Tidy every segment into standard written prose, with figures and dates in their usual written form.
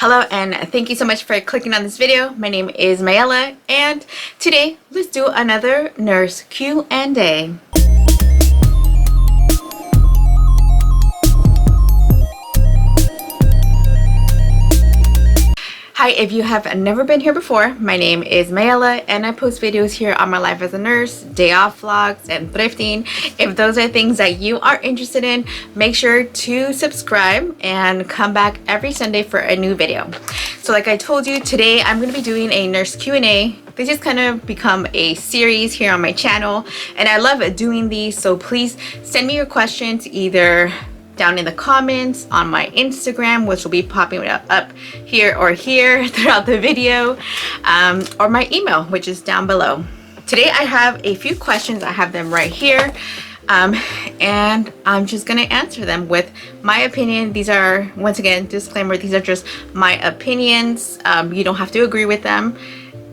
Hello and thank you so much for clicking on this video. My name is Mayela and today let's do another nurse Q&A. Hi, if you have never been here before, my name is Mayela and I post videos here on my life as a nurse, day off vlogs, and thrifting. If those are things that you are interested in, make sure to subscribe and come back every Sunday for a new video. So like I told you, today I'm going to be doing a nurse Q&A. This has kind of become a series here on my channel and I love doing these, so please send me your questions either down in the comments on my Instagram, which will be popping up here or here throughout the video, or my email, which is down below. Today I have a few questions. I have them right here, and I'm just gonna answer them with my opinion. These are, once again, disclaimer, these are just my opinions. You don't have to agree with them,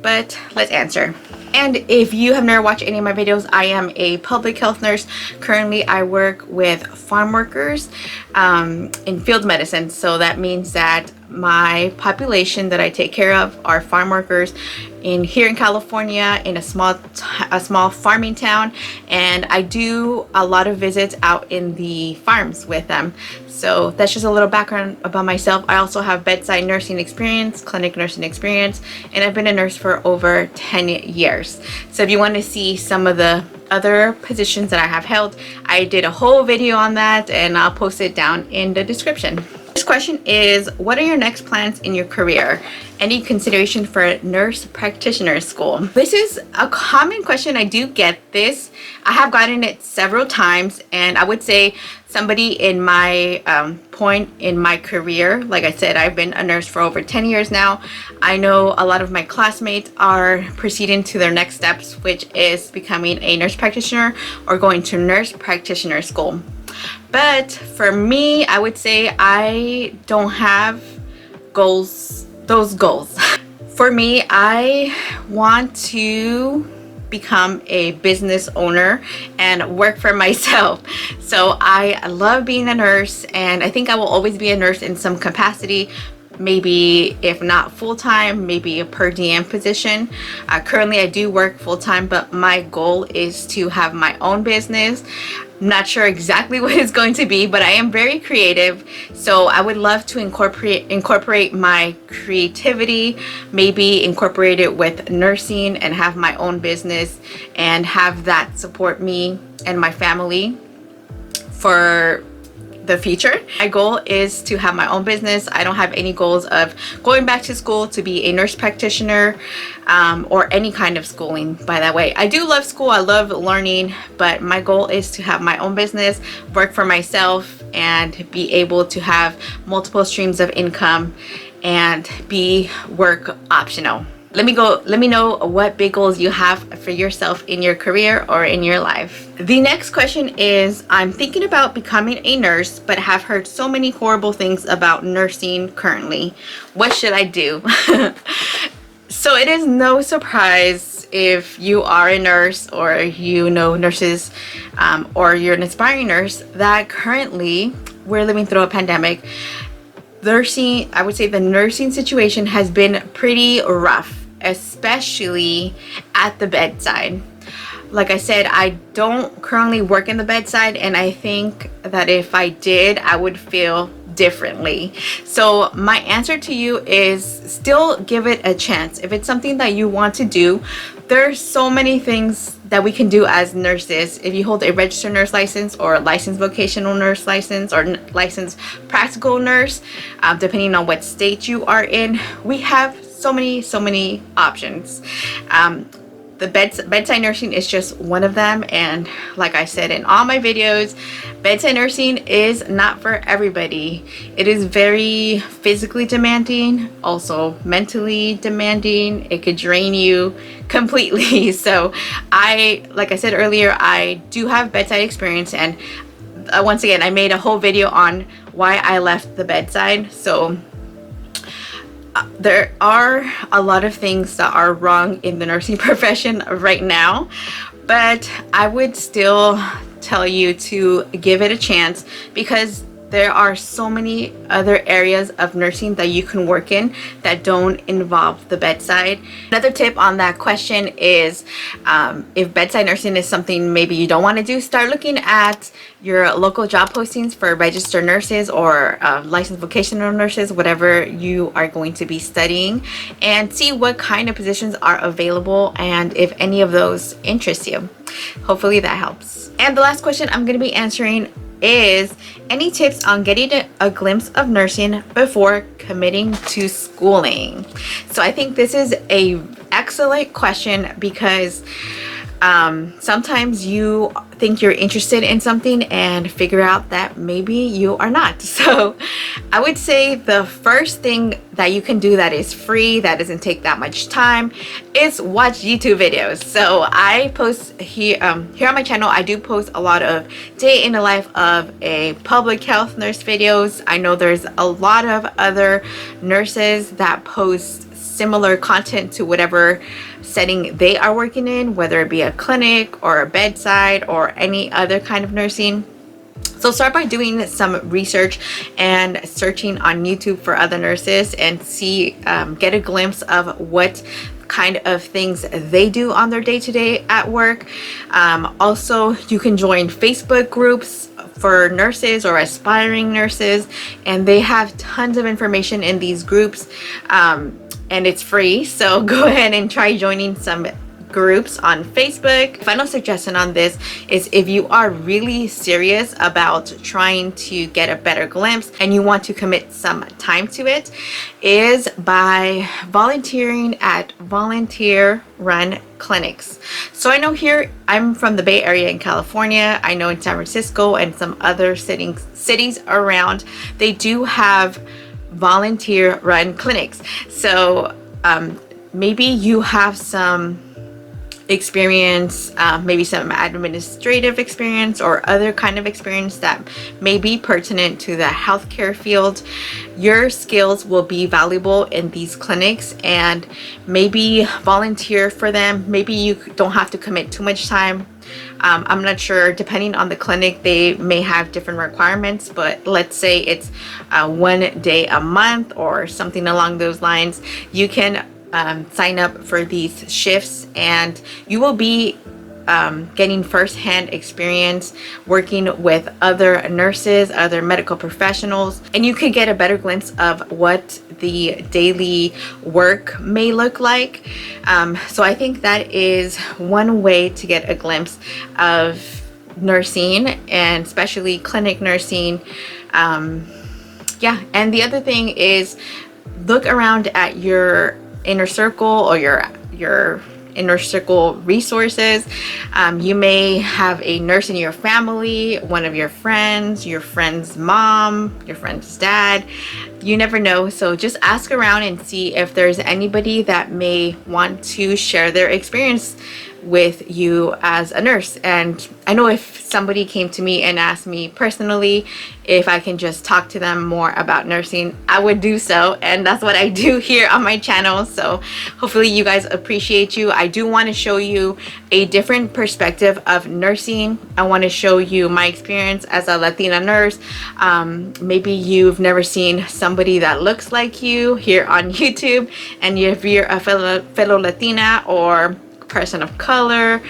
but let's answer. And if you have never watched any of my videos, I am a public health nurse. Currently, I work with farm workers in field medicine. So that means that my population that I take care of are farm workers here in California, in a small farming town, and I do a lot of visits out in the farms with them. So that's just a little background about myself. I also have bedside nursing experience, clinic nursing experience, and I've been a nurse for over 10 years. So if you want to see some of the other positions that I have held, I did a whole video on that and I'll post it down in the description. This question is, what are your next plans in your career? Any consideration for nurse practitioner school? This is a common question. I do get this. I have gotten it several times, and I would say somebody in my point in my career, like I said, I've been a nurse for over 10 years now. I know a lot of my classmates are proceeding to their next steps, which is becoming a nurse practitioner or going to nurse practitioner school. But for me, I would say I don't have those goals. For me, I want to become a business owner and work for myself. So I love being a nurse, and I think I will always be a nurse in some capacity. Maybe if not full-time, maybe a per diem position. Currently I do work full-time, but my goal is to have my own business. I'm not sure exactly what it's going to be, but I am very creative, so I would love to incorporate my creativity, maybe incorporate it with nursing and have my own business and have that support me and my family for the future. My goal is to have my own business. I don't have any goals of going back to school to be a nurse practitioner, or any kind of schooling, by that way. I do love school, I love learning, but my goal is to have my own business, work for myself, and be able to have multiple streams of income and be work optional. Let me know what big goals you have for yourself in your career or in your life. The next question is, I'm thinking about becoming a nurse, but have heard so many horrible things about nursing currently. What should I do? So it is no surprise if you are a nurse or you know nurses, or you're an aspiring nurse, that currently we're living through a pandemic. I would say the nursing situation has been pretty rough, especially at the bedside. Like I said, I don't currently work in the bedside, and I think that if I did, I would feel differently. So my answer to you is still give it a chance. If it's something that you want to do, there's so many things that we can do as nurses. If you hold a registered nurse license or a licensed vocational nurse license or licensed practical nurse, depending on what state you are in, we have so many options. The bedside nursing is just one of them, and like I said in all my videos, bedside nursing is not for everybody. It is very physically demanding, also mentally demanding. It could drain you completely. So like I said earlier, I do have bedside experience, and once again, I made a whole video on why I left the bedside. So there are a lot of things that are wrong in the nursing profession right now, but I would still tell you to give it a chance, because there are so many other areas of nursing that you can work in that don't involve the bedside. Another tip on that question is if bedside nursing is something maybe you don't want to do, start looking at your local job postings for registered nurses or licensed vocational nurses, whatever you are going to be studying, and see what kind of positions are available and if any of those interest you. Hopefully that helps. And the last question I'm going to be answering is any tips on getting a glimpse of nursing before committing to schooling? So I think this is a excellent question because sometimes you think you're interested in something and figure out that maybe you are not. So I would say the first thing that you can do that is free, that doesn't take that much time, is watch YouTube videos. So I post here on my channel, I do post a lot of day in the life of a public health nurse videos. I know there's a lot of other nurses that post similar content to whatever setting they are working in, whether it be a clinic or a bedside or any other kind of nursing. So start by doing some research and searching on YouTube for other nurses and see, get a glimpse of what kind of things they do on their day-to-day at work. Also, you can join Facebook groups for nurses or aspiring nurses, and they have tons of information in these groups, and it's free. So go ahead and try joining some groups on Facebook. Final suggestion on this is if you are really serious about trying to get a better glimpse and you want to commit some time to it, is by volunteering at volunteer run clinics. So I know here, I'm from the Bay Area in California. I know in San Francisco and some other cities around, they do have volunteer run clinics. So maybe you have some experience, maybe some administrative experience or other kind of experience that may be pertinent to the healthcare field. Your skills will be valuable in these clinics, and maybe volunteer for them. Maybe you don't have to commit too much time. I'm not sure, depending on the clinic, they may have different requirements, but let's say it's 1 day a month or something along those lines. You can sign up for these shifts, and you will be getting firsthand experience working with other nurses, other medical professionals, and you could get a better glimpse of what the daily work may look like. So I think that is one way to get a glimpse of nursing, and especially clinic nursing. Yeah, and the other thing is look around at your inner circle or your inner circle resources. You may have a nurse in your family, one of your friend's mom, your friend's dad. You never know. So just ask around and see if there's anybody that may want to share their experience with you as a nurse. And I know if somebody came to me and asked me personally if I can just talk to them more about nursing, I would do so, and that's what I do here on my channel. So hopefully you guys appreciate you. I do want to show you a different perspective of nursing. I want to show you my experience as a Latina nurse. Maybe you've never seen somebody that looks like you here on YouTube, and if you're a fellow Latina or person of color,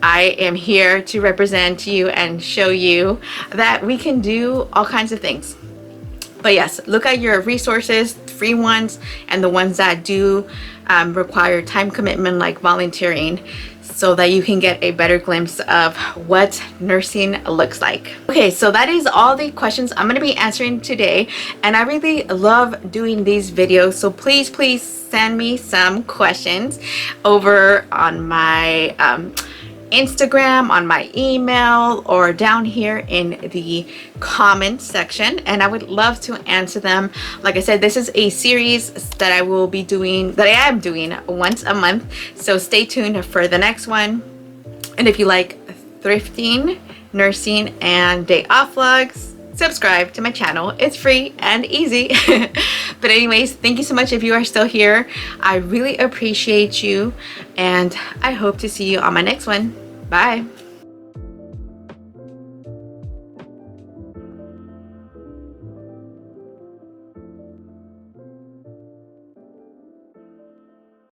I am here to represent you and show you that we can do all kinds of things. But yes, look at your resources, free ones and the ones that do require time commitment, like volunteering, so that you can get a better glimpse of what nursing looks like. Okay, so that is all the questions I'm going to be answering today, and I really love doing these videos, so please send me some questions over on my Instagram, on my email, or down here in the comment section, and I would love to answer them. Like I said, this is a series that I am doing once a month, so stay tuned for the next one. And if you like thrifting, nursing, and day off vlogs, subscribe to my channel. It's free and easy. But anyways, thank you so much if you are still here. I really appreciate you, and I hope to see you on my next one. Bye.